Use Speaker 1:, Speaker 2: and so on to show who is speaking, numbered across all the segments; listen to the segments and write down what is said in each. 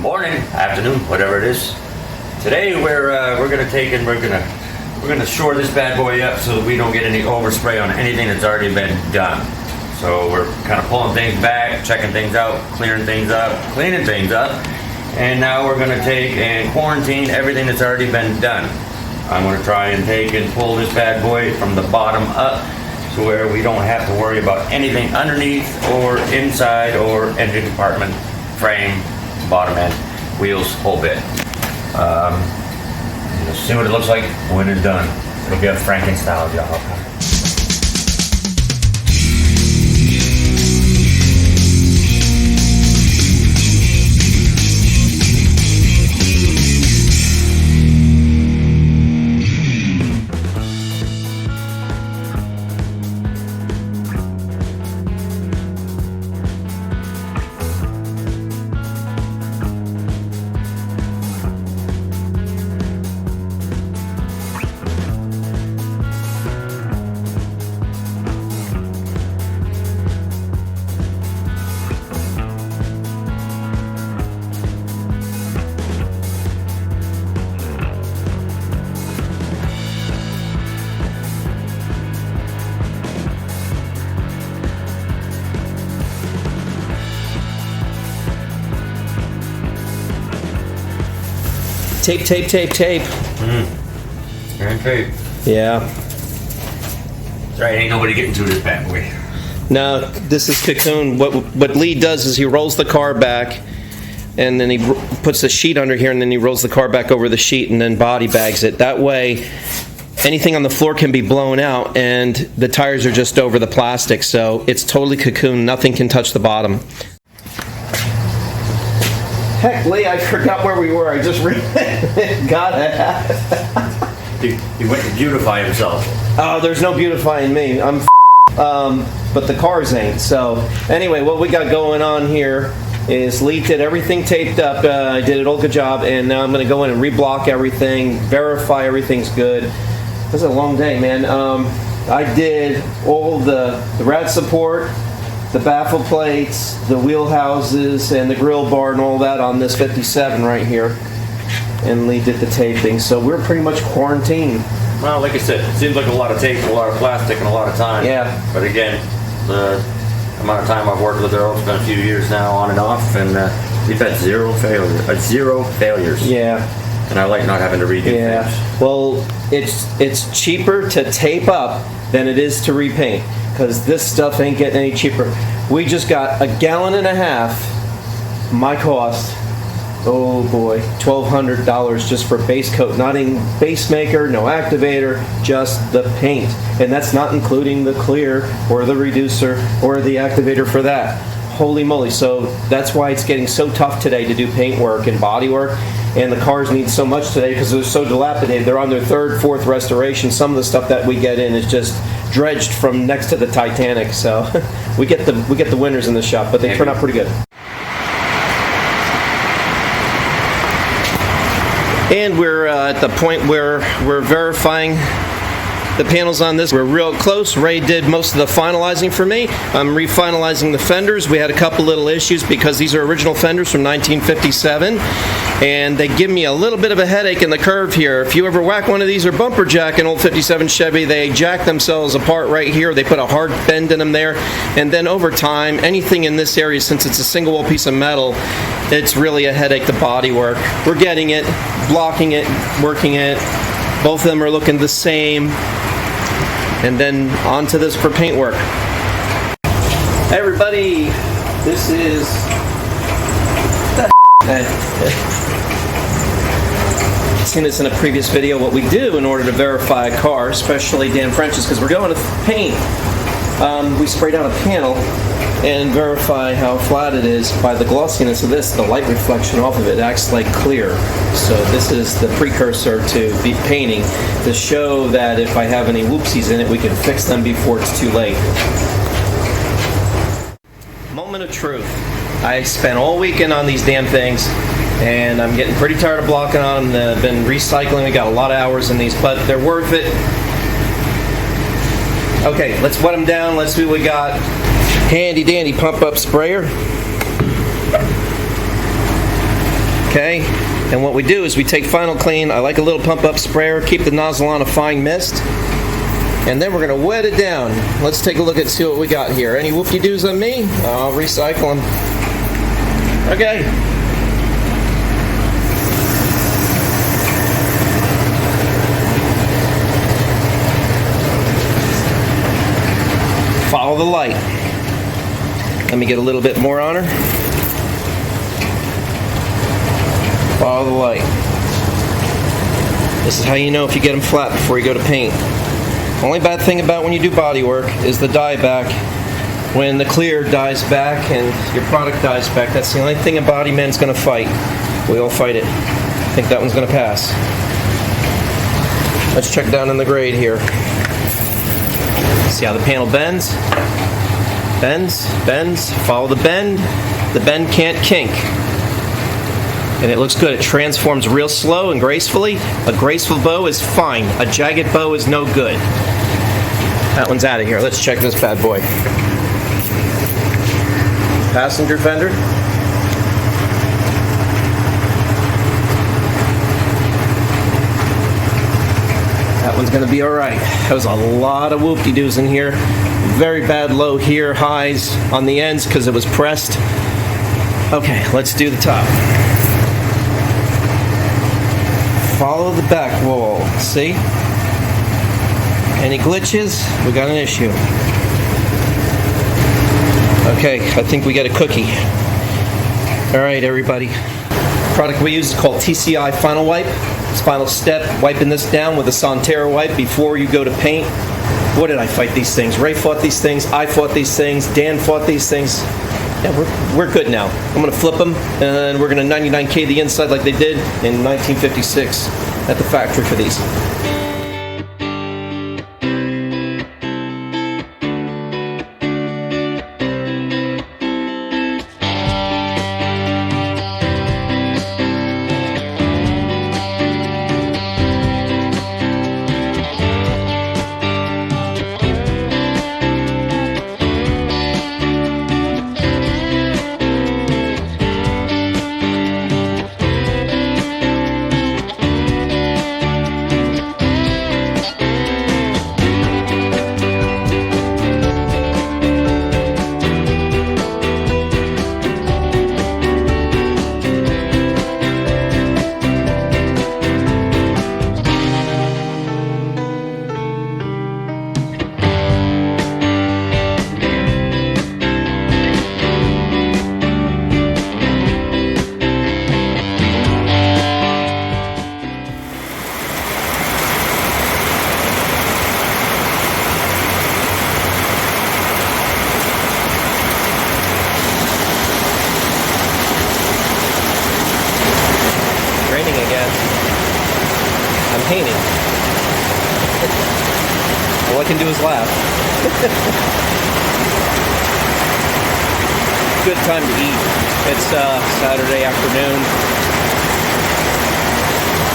Speaker 1: morning, afternoon, whatever it is. Today we're gonna take and we're gonna shore this bad boy up so that we don't get any overspray on anything that's already been done. So we're kind of pulling things back, checking things out, clearing things up, cleaning things up, and now we're gonna take and quarantine everything that's already been done. I'm gonna try and take and pull this bad boy from the bottom up to where we don't have to worry about anything underneath or inside or engine compartment, frame, bottom end, wheels, whole bit. You'll see what it looks like when it's done. It'll be a Franken-style job.
Speaker 2: Tape, tape, tape, tape.
Speaker 1: And tape.
Speaker 2: Yeah.
Speaker 1: That's right, ain't nobody getting to this bad boy.
Speaker 2: No, this is Cocoon. What Lee does is he rolls the car back, and then he puts the sheet under here, and then he rolls the car back over the sheet, and then body bags it. That way, anything on the floor can be blown out, and the tires are just over the plastic, so it's totally Cocoon. Nothing can touch the bottom. Heck, Lee, I forgot where we were. I just got it.
Speaker 1: He went to beautify himself.
Speaker 2: Oh, there's no beautifying me. I'm but the cars ain't. So anyway, what we got going on here is Lee did everything taped up. I did it all good job, and now I'm going to go in and reblock everything, verify everything's good. This is a long day, man. I did all the rad support, the baffle plates, the wheel houses, and the grill bar and all that on this 57 right here. And Lee did the taping, so we're pretty much quarantined.
Speaker 1: Well, like I said, it seems like a lot of tape, a lot of plastic, and a lot of time.
Speaker 2: Yeah.
Speaker 1: But again, the amount of time I've worked with her, it's been a few years now, on and off, and we've had zero failures.
Speaker 2: Yeah.
Speaker 1: And I like not having to redo things.
Speaker 2: Well, it's cheaper to tape up than it is to repaint, because this stuff ain't getting any cheaper. We just got a gallon and a half, my cost, oh boy, $1,200 just for base coat, not in base maker, no activator, just the paint. And that's not including the clear or the reducer or the activator for that. Holy moly. So that's why it's getting so tough today to do paint work and body work. And the cars need so much today because they're so dilapidated. They're on their third, fourth restoration. Some of the stuff that we get in is just dredged from next to the Titanic. So we get the winners in the shop, but they turn out pretty good. And we're at the point where we're verifying the panels on this. We're real close. Ray did most of the finalizing for me. I'm refinalizing the fenders. We had a couple little issues because these are original fenders from 1957, and they give me a little bit of a headache in the curve here. If you ever whack one of these or bumper jack an old 57 Chevy, they jack themselves apart right here. They put a hard bend in them there, and then over time, anything in this area, since it's a single wall piece of metal, it's really a headache to body work. We're getting it, blocking it, working it. Both of them are looking the same. And then onto this for paint work. Hey everybody, this is seen this in a previous video, what we do in order to verify a car, especially Dan French's, because we're going to paint. We spray down a panel and verify how flat it is by the glossiness of this. The light reflection off of it acts like clear. So this is the precursor to painting to show that if I have any whoopsies in it, we can fix them before it's too late. Moment of truth. I spent all weekend on these damn things, and I'm getting pretty tired of blocking on them. I've been recycling. We got a lot of hours in these, but they're worth it. Okay, let's wet them down. Let's see what we got. Handy dandy pump up sprayer. Okay, and what we do is we take Final Clean. I like a little pump up sprayer, keep the nozzle on a fine mist, and then we're gonna wet it down. Let's take a look and see what we got here. Any whoop-de-doos on me? I'll recycle them. Okay. Follow the light. Let me get a little bit more on her. Follow the light. This is how you know if you get them flat before you go to paint. Only bad thing about when you do body work is the dye back. When the clear dies back and your product dies back, that's the only thing a body man's going to fight. We all fight it. I think that one's going to pass. Let's check down in the grade here. See how the panel bends? Bends, bends, follow the bend. The bend can't kink. And it looks good. It transforms real slow and gracefully. A graceful bow is fine. A jagged bow is no good. That one's out of here. Let's check this bad boy. Passenger fender. That one's going to be all right. There's a lot of whoop-de-doos in here. Very bad low here, highs on the ends because it was pressed. Okay, let's do the top. Follow the back wall. See? Any glitches? We got an issue. Okay, I think we got a cookie. All right, everybody. The product we use is called TCI Final Wipe. It's final step, wiping this down with a Santerra wipe before you go to paint. What did I fight these things? Ray fought these things, I fought these things, Dan fought these things. Yeah, we're good now. I'm going to flip them, and we're going to 99K the inside like they did in 1956 at the factory for these. I'm painting. All I can do is laugh. Good time to eat. It's Saturday afternoon.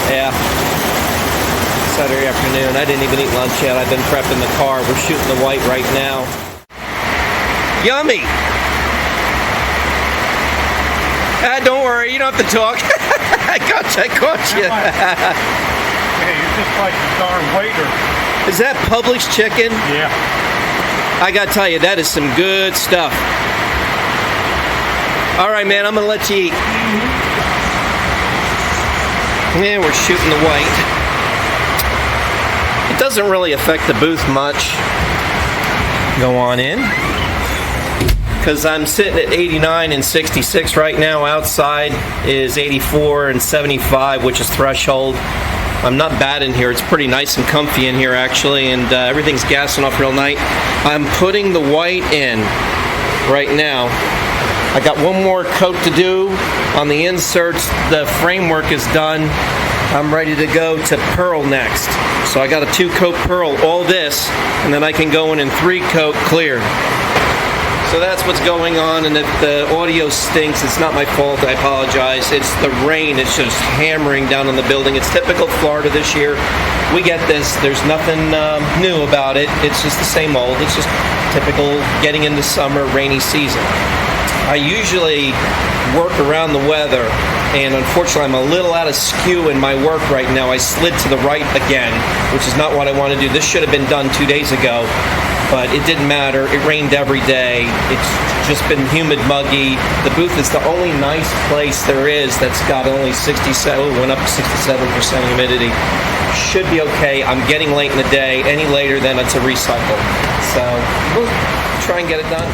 Speaker 2: Yeah. Saturday afternoon. I didn't even eat lunch yet. I've been prepping the car. We're shooting the white right now. Yummy! Don't worry, you don't have to talk. I caught you.
Speaker 3: Hey, you're just like the darn waiter.
Speaker 2: Is that Publix chicken?
Speaker 3: Yeah.
Speaker 2: I gotta tell you, that is some good stuff. All right, man, I'm gonna let you eat. Yeah, we're shooting the white. It doesn't really affect the booth much. Go on in. Because I'm sitting at 89 and 66 right now. Outside is 84 and 75, which is threshold. I'm not bad in here. It's pretty nice and comfy in here, actually, and everything's gassing off real nice. I'm putting the white in right now. I got one more coat to do on the inserts. The framework is done. I'm ready to go to pearl next. So I got a 2-coat pearl, all this, and then I can go in and 3-coat clear. So that's what's going on, and if the audio stinks, it's not my fault, I apologize. It's the rain, it's just hammering down on the building. It's typical Florida this year. We get this, there's nothing new about it. It's just the same old, it's just typical getting into summer, rainy season. I usually work around the weather, and unfortunately I'm a little out of skew in my work right now. I slid to the right again, which is not what I want to do. This should have been done 2 days ago, but it didn't matter. It rained every day. It's just been humid, muggy. The booth is the only nice place there is that's got only 67, went up to 67% humidity. Should be okay. I'm getting late in the day. Any later, then it's a recycle. So we'll try and get it done.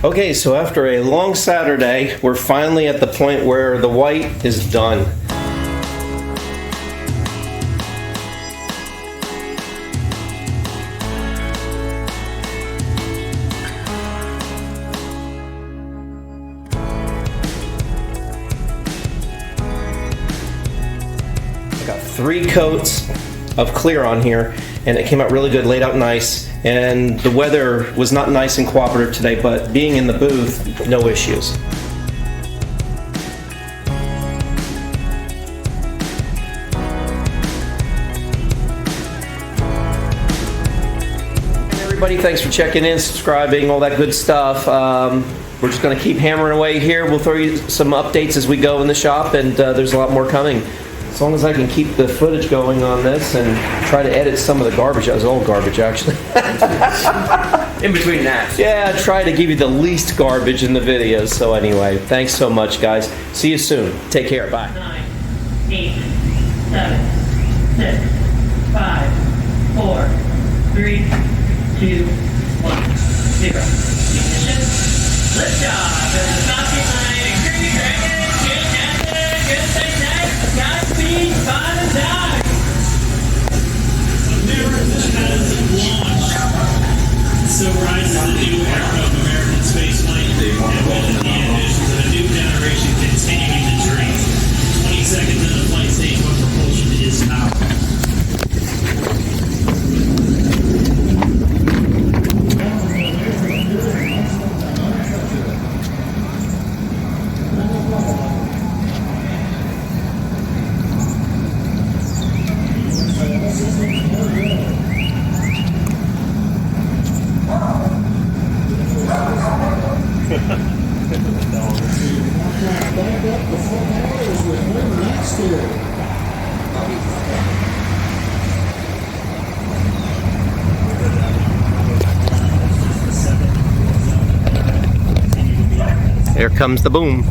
Speaker 2: Okay, so after a long Saturday, we're finally at the point where the white is done. I got 3 coats of clear on here, and it came out really good, laid out nice. And the weather was not nice and cooperative today, but being in the booth, no issues. And everybody, thanks for checking in, subscribing, all that good stuff. We're just going to keep hammering away here. We'll throw you some updates as we go in the shop, and there's a lot more coming. As long as I can keep the footage going on this and try to edit some of the garbage. That was all garbage, actually.
Speaker 1: In between that.
Speaker 2: Yeah, try to give you the least garbage in the videos. So anyway, thanks so much, guys. See you soon. Take care. Bye.
Speaker 4: 9, 8, 7, 6, 5, 4, 3, 2, 1, 0. Ignition. Liftoff. There's a stopping line. And Creepy Dragon. Good Captain. Good Success. Godspeed. Fun and die.
Speaker 5: America has launched. So rises the new era of American spaceflight, and with the ambitions of a new generation continuing the dream. 20 seconds into the flight stage when propulsion is out.
Speaker 2: Here comes the boom.